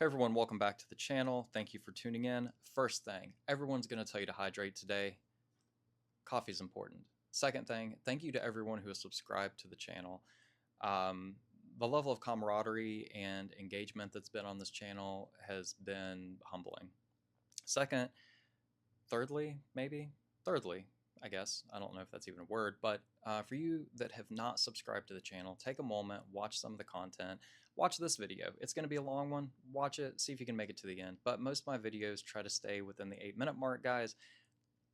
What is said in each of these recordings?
Hey everyone, welcome back to the channel. Thank you for tuning in. First thing, everyone's going to tell you to hydrate today. Coffee is important. Second thing, thank you to everyone who has subscribed to the channel. Um, the level of camaraderie and engagement that's been on this channel has been humbling. Second, thirdly, maybe? Thirdly, I guess. I don't know if that's even a word, but for you that have not subscribed to the channel, take a moment, watch some of the content, watch this video. It's going to be a long one. Watch it, see if you can make it to the end. But most of my videos try to stay within the 8-minute mark, guys.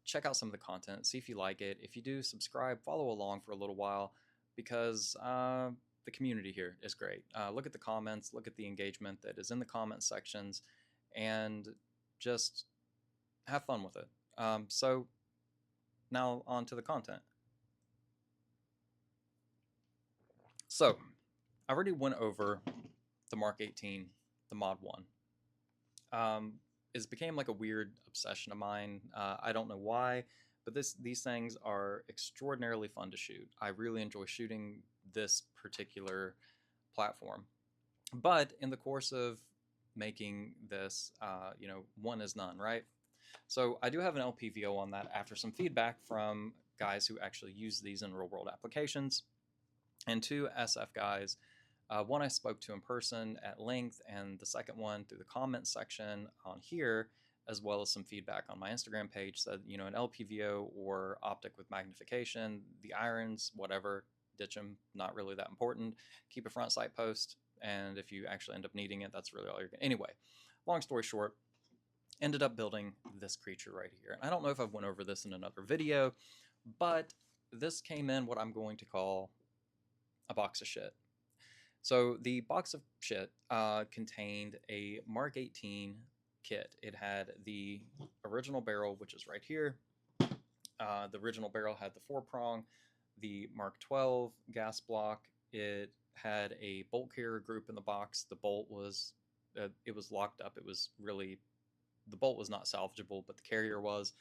Check out some of the content, see if you like it. If you do, subscribe, follow along for a little while because the community here is great. Look at the comments, look at the engagement that is in the comment sections, and just have fun with it. So now on to the content. So I already went over the Mark 18, the Mod 1. It became like a weird obsession of mine. I don't know why, but these things are extraordinarily fun to shoot. I really enjoy shooting this particular platform. But in the course of making this, one is none, right? So I do have an LPVO on that after some feedback from guys who actually use these in real world applications, and two SF guys. One I spoke to in person at length, and the second one through the comment section on here, as well as some feedback on my Instagram page, said, an LPVO or optic with magnification, the irons, whatever, ditch them, not really that important. Keep a front sight post, and if you actually end up needing it, that's really all you're going to. Anyway, long story short, ended up building this creature right here. And I don't know if I've went over this in another video, but this came in what I'm going to call a box of shit. So the box of shit contained a Mark 18 kit. It had the original barrel, which is right here. The original barrel had the 4-prong, the Mark 12 gas block. It had a bolt carrier group in the box. The bolt was it was locked up. It was really, the bolt was not salvageable, but the carrier was.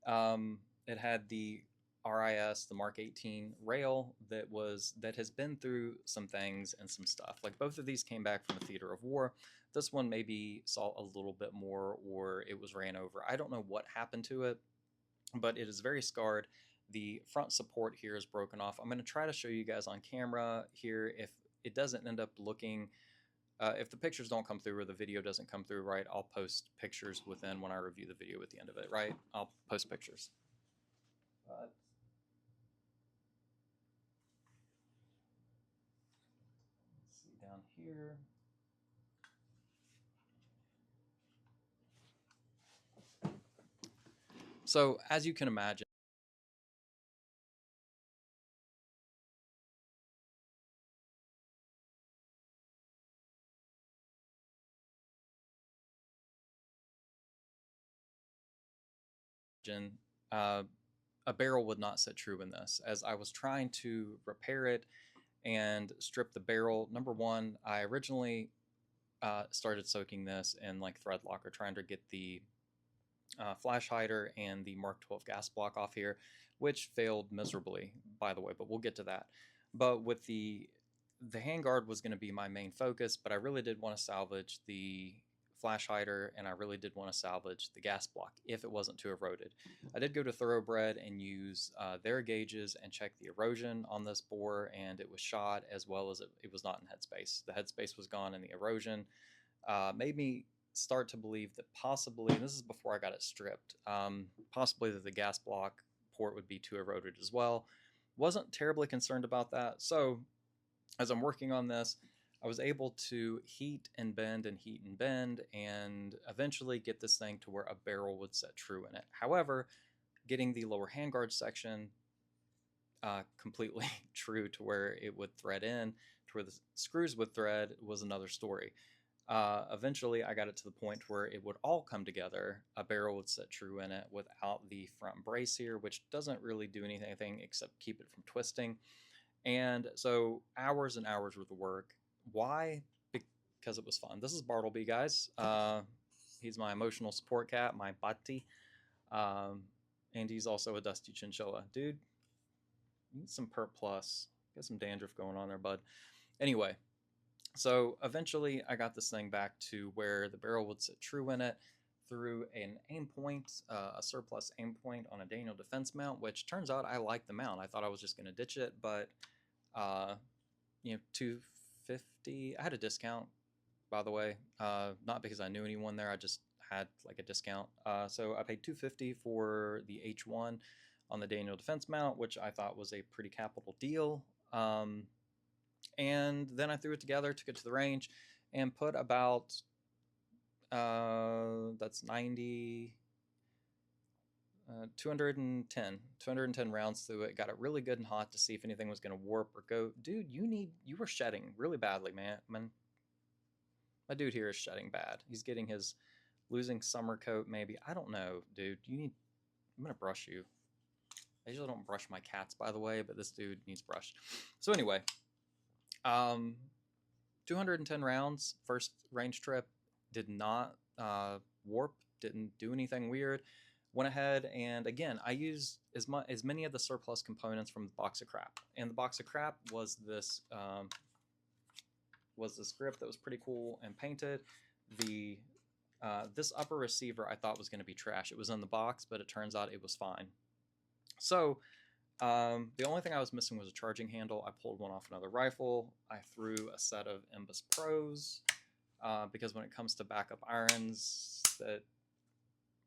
It had the RIS, the Mark 18 rail that has been through some things and some stuff. Like both of these came back from the theater of war. This one maybe saw a little bit more, or it was ran over. I don't know what happened to it, but it is very scarred. The front support here is broken off. I'm going to try to show you guys on camera here. If it doesn't end up looking, if the pictures don't come through or the video doesn't come through right, I'll post pictures within when I review the video at the end of it, right? I'll post pictures. But let's see down here. So as you can imagine, uh, a barrel would not sit true in this. As I was trying to repair it and strip the barrel, number one, I originally started soaking this in like thread locker, trying to get the flash hider and the Mark 12 gas block off here, which failed miserably, by the way, but we'll get to that. But with the handguard was going to be my main focus, but I really did want to salvage the flash hider, and I really did want to salvage the gas block if it wasn't too eroded. I did go to Thoroughbred and use their gauges and check the erosion on this bore, and it was shot, as well as it was not in headspace. The headspace was gone, and the erosion made me start to believe that possibly, and this is before I got it stripped, possibly that the gas block port would be too eroded as well. Wasn't terribly concerned about that. So as I'm working on this, I was able to heat and bend and eventually get this thing to where a barrel would set true in it. However, getting the lower handguard section completely true to where it would thread in, to where the screws would thread, was another story. Eventually, I got it to the point where it would all come together. A barrel would set true in it without the front brace here, which doesn't really do anything except keep it from twisting. And so hours and hours worth of work. Why? Because it was fun. This is Bartleby, guys. He's my emotional support cat, my Batti. And he's also a dusty chinchilla. Dude, you need some Perp Plus. Get some dandruff going on there, bud. Anyway, So eventually, I got this thing back to where the barrel would sit true in it through an aim point, a surplus aim point on a Daniel Defense mount, which turns out I like the mount. I thought I was just going to ditch it, but uh, 250. I had a discount, by the way, not because I knew anyone there. I just had like a discount. So I paid 250 for the H1 on the Daniel Defense mount, which I thought was a pretty capital deal. And then I threw it together, took it to the range, and put about that's 90 210 rounds through it. Got it really good and hot to see if anything was going to warp or go. Dude, you were shedding really badly, man. My dude here is shedding bad. He's getting his losing summer coat, maybe. I don't know, dude. I'm gonna brush you. I usually don't brush my cats, by the way, but this dude needs brushed. So anyway, um, 210 rounds, first range trip, did not warp, didn't do anything weird. Went ahead and again, I used as many of the surplus components from the box of crap, and the box of crap was this grip that was pretty cool and painted. The this upper receiver I thought was going to be trash. It was in the box, but it turns out it was fine. So the only thing I was missing was a charging handle. I pulled one off another rifle. I threw a set of Imbus Pros because when it comes to backup irons that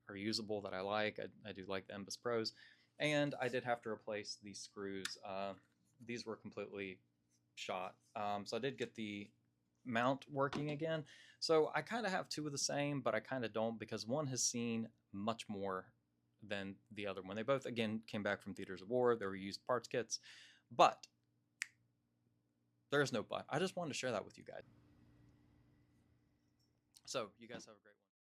are usable that I like, I do like the Imbus Pros. And I did have to replace these screws. These were completely shot. So I did get the mount working again. So I kind of have two of the same, but I kind of don't because one has seen much more than the other one. They both, again, came back from theaters of war. They were used parts kits. But there is no but. I just wanted to share that with you guys. So you guys have a great one.